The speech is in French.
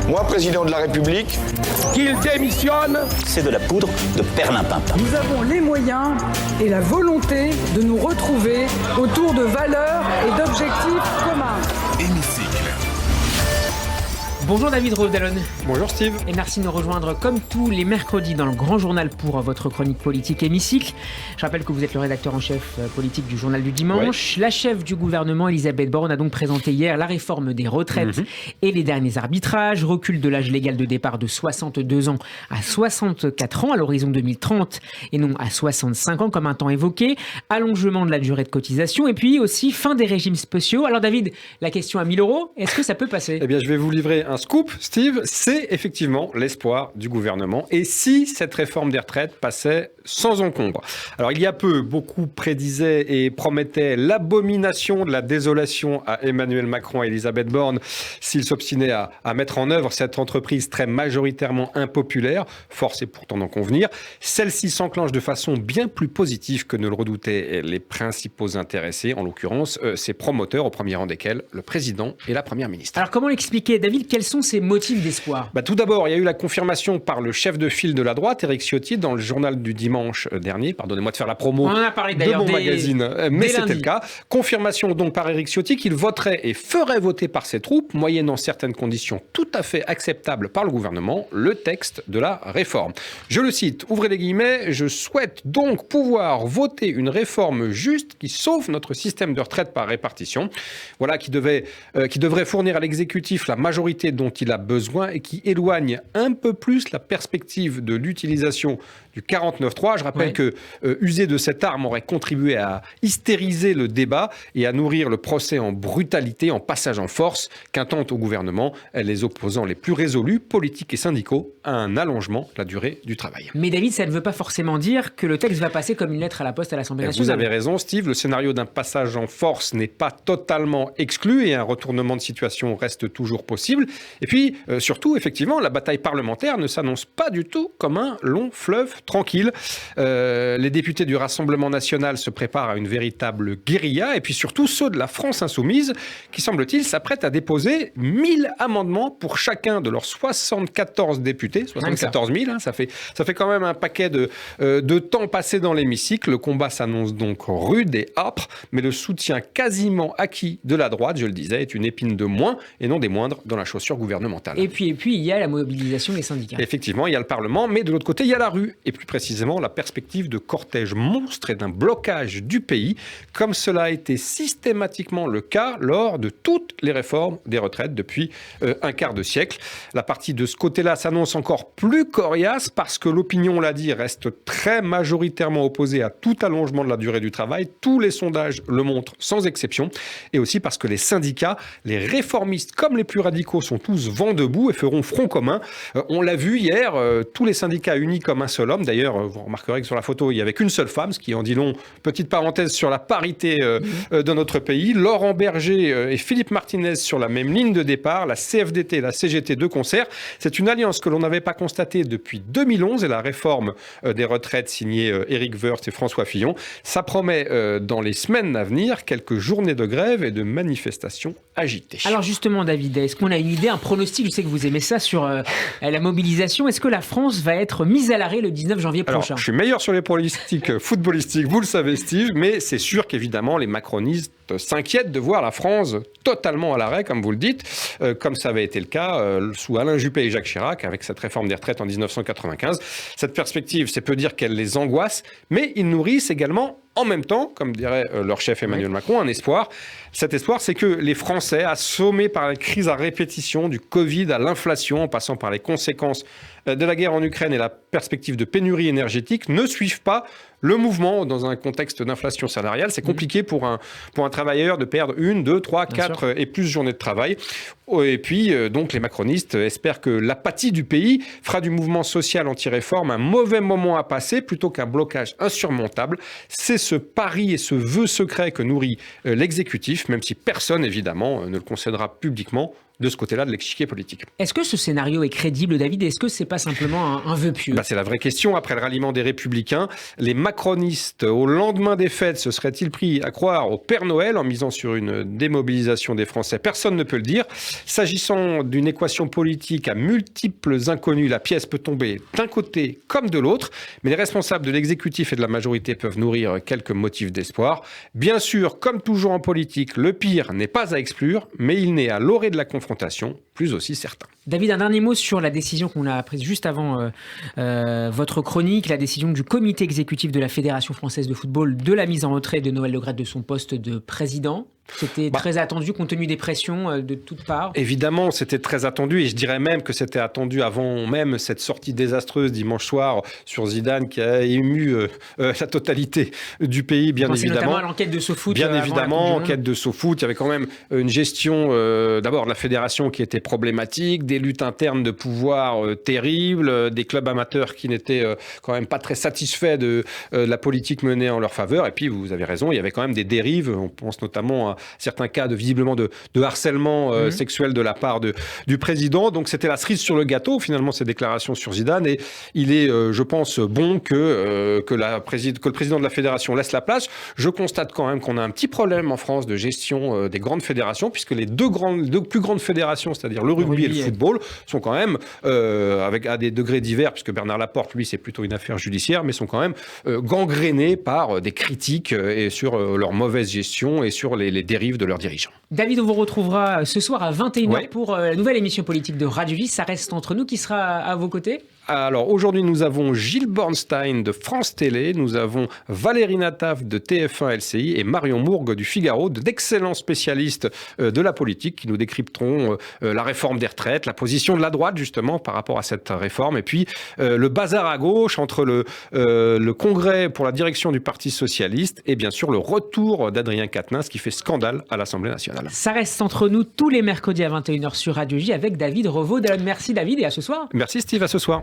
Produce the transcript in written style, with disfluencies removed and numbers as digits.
moi, président de la République, qu'il démissionne. C'est de la poudre de perlimpinpin. Nous avons les moyens et la volonté de nous retrouver autour de valeurs et d'objectifs communs. Hémicycle. Bonjour David Rodalon. Bonjour Steve. Et merci de nous rejoindre comme tous les mercredis dans le Grand Journal pour votre chronique politique Hémicycle. Je rappelle que vous êtes le rédacteur en chef politique du Journal du Dimanche. Ouais. La chef du gouvernement, Elisabeth Borne, a donc présenté hier la réforme des retraites et les derniers arbitrages. Recul de l'âge légal de départ de 62 ans à 64 ans à l'horizon 2030 et non à 65 ans comme un temps évoqué. Allongement de la durée de cotisation et puis aussi fin des régimes spéciaux. Alors David, la question à 1 000 €, est-ce que ça peut passer ? Eh bien, je vais vous livrer un scoop, Steve, c'est effectivement l'espoir du gouvernement. Et si cette réforme des retraites passait sans encombre ? Alors, il y a peu, beaucoup prédisaient et promettaient l'abomination de la désolation à Emmanuel Macron et Elisabeth Borne s'ils s'obstinaient à mettre en œuvre cette entreprise très majoritairement impopulaire. Force est pourtant d'en convenir. Celle-ci s'enclenche de façon bien plus positive que ne le redoutaient les principaux intéressés, en l'occurrence ses promoteurs, au premier rang desquels le président et la première ministre. Alors, comment l'expliquer, David ? Quels sont ces motifs d'espoir ? Tout d'abord, il y a eu la confirmation par le chef de file de la droite, Éric Ciotti, dans le journal du dimanche dernier. Pardonnez-moi de faire la promo de mon magazine, mais c'était le cas. Confirmation donc par Éric Ciotti qu'il voterait et ferait voter par ses troupes, moyennant certaines conditions tout à fait acceptables par le gouvernement, le texte de la réforme. Je le cite, ouvrez les guillemets, « Je souhaite donc pouvoir voter une réforme juste qui sauve notre système de retraite par répartition. » Voilà qui devrait fournir à l'exécutif la majorité dont il a besoin et qui éloigne un peu plus la perspective de l'utilisation du 49.3. Je rappelle que user de cette arme aurait contribué à hystériser le débat et à nourrir le procès en brutalité, en passage en force, qu'intentent au gouvernement les opposants les plus résolus, politiques et syndicaux, à un allongement de la durée du travail. Mais David, ça ne veut pas forcément dire que le texte va passer comme une lettre à la poste à l'Assemblée nationale. Vous avez raison, Steve. Le scénario d'un passage en force n'est pas totalement exclu et un retournement de situation reste toujours possible. Et puis, surtout, effectivement, la bataille parlementaire ne s'annonce pas du tout comme un long fleuve tranquille. Les députés du Rassemblement national se préparent à une véritable guérilla. Et puis surtout, ceux de la France insoumise, qui, semble-t-il, s'apprêtent à déposer 1000 amendements pour chacun de leurs 74 députés. 74 000, ça fait quand même un paquet de temps passé dans l'hémicycle. Le combat s'annonce donc rude et âpre, mais le soutien quasiment acquis de la droite, je le disais, est une épine de moins et non des moindres dans la chaussure gouvernementale. Et puis il y a la mobilisation des syndicats. Effectivement, il y a le Parlement, mais de l'autre côté, il y a la rue. Et plus précisément, la perspective de cortège monstre et d'un blocage du pays, comme cela a été systématiquement le cas lors de toutes les réformes des retraites depuis un quart de siècle. La partie de ce côté-là s'annonce encore plus coriace parce que l'opinion, on l'a dit, reste très majoritairement opposée à tout allongement de la durée du travail. Tous les sondages le montrent sans exception. Et aussi parce que les syndicats, les réformistes comme les plus radicaux sont tous vent debout et feront front commun. On l'a vu hier, tous les syndicats unis comme un seul homme. D'ailleurs, vous remarquerez que sur la photo, il n'y avait qu'une seule femme, ce qui en dit long. Petite parenthèse sur la parité de notre pays. Laurent Berger et Philippe Martinez sur la même ligne de départ, la CFDT et la CGT de concert. C'est une alliance que l'on n'avait pas constatée depuis 2011 et la réforme des retraites signée Éric Woerth et François Fillon. Ça promet dans les semaines à venir quelques journées de grève et de manifestations agitées. Alors justement, David, est-ce qu'on a une idée, un pronostic, je sais que vous aimez ça, sur la mobilisation. Est-ce que la France va être mise à l'arrêt le 19 janvier prochain ? Alors, je suis meilleur sur les pronostics footballistiques, vous le savez Steve, mais c'est sûr qu'évidemment les macronistes s'inquiètent de voir la France totalement à l'arrêt, comme vous le dites, comme ça avait été le cas sous Alain Juppé et Jacques Chirac avec cette réforme des retraites en 1995. Cette perspective, c'est peu dire qu'elle les angoisse, mais ils nourrissent également en même temps, comme dirait leur chef Emmanuel Macron, un espoir. Cet espoir, c'est que les Français, assommés par la crise à répétition, du Covid à l'inflation, en passant par les conséquences de la guerre en Ukraine et la perspective de pénurie énergétique, ne suivent pas le mouvement dans un contexte d'inflation salariale. C'est compliqué pour un travailleur de perdre 1, 2, 3, 4 et plus journées de travail. Et puis, donc, les macronistes espèrent que l'apathie du pays fera du mouvement social anti-réforme un mauvais moment à passer plutôt qu'un blocage insurmontable. C'est ce pari et ce vœu secret que nourrit l'exécutif, même si personne, évidemment, ne le concédera publiquement de ce côté-là de l'échiquier politique. Est-ce que ce scénario est crédible, David ? Est-ce que c'est pas simplement un vœu pieux ? C'est la vraie question. Après le ralliement des Républicains, les macroniste, au lendemain des fêtes, se serait-il pris à croire au Père Noël en misant sur une démobilisation des Français? Personne ne peut le dire. S'agissant d'une équation politique à multiples inconnus, la pièce peut tomber d'un côté comme de l'autre, mais les responsables de l'exécutif et de la majorité peuvent nourrir quelques motifs d'espoir. Bien sûr, comme toujours en politique, le pire n'est pas à exclure, mais il n'est à l'orée de la confrontation plus aussi certain. David, un dernier mot sur la décision qu'on a prise juste avant votre chronique, la décision du comité exécutif de la Fédération française de football de la mise en retrait de Noël Le Graët de son poste de président. C'était très attendu compte tenu des pressions de toutes parts. Évidemment, c'était très attendu et je dirais même que c'était attendu avant même cette sortie désastreuse dimanche soir sur Zidane qui a ému la totalité du pays, bien évidemment. Notamment à l'enquête de SoFoot. Bien évidemment, enquête de SoFoot. Il y avait quand même une gestion d'abord de la fédération qui était problématique, des luttes internes de pouvoir terribles, des clubs amateurs qui n'étaient quand même pas très satisfaits de la politique menée en leur faveur. Et puis, vous avez raison, il y avait quand même des dérives. On pense notamment à certains cas visiblement de harcèlement sexuel de la part du président. Donc c'était la cerise sur le gâteau, finalement, ces déclarations sur Zidane. Et il est, je pense, bon que le président de la fédération laisse la place. Je constate quand même qu'on a un petit problème en France de gestion des grandes fédérations, puisque les deux plus grandes fédérations, c'est-à-dire le rugby et le football, sont quand même, à des degrés divers, puisque Bernard Laporte, lui, c'est plutôt une affaire judiciaire, mais sont quand même gangrénés par des critiques et sur leur mauvaise gestion et sur les dérives de leurs dirigeants. David, on vous retrouvera ce soir à 21h pour la nouvelle émission politique de Radio J. Ça reste entre nous. Qui sera à vos côtés ? Alors aujourd'hui, nous avons Gilles Bornstein de France Télé, nous avons Valérie Nataf de TF1 LCI et Marion Mourgue du Figaro, d'excellents spécialistes de la politique qui nous décrypteront la réforme des retraites, la position de la droite justement par rapport à cette réforme et puis le bazar à gauche entre le congrès pour la direction du Parti Socialiste et bien sûr le retour d'Adrien Quatennens qui fait scandale à l'Assemblée nationale. Ça reste entre nous tous les mercredis à 21h sur Radio J avec David Revaud. Merci David et à ce soir. Merci Steve, à ce soir.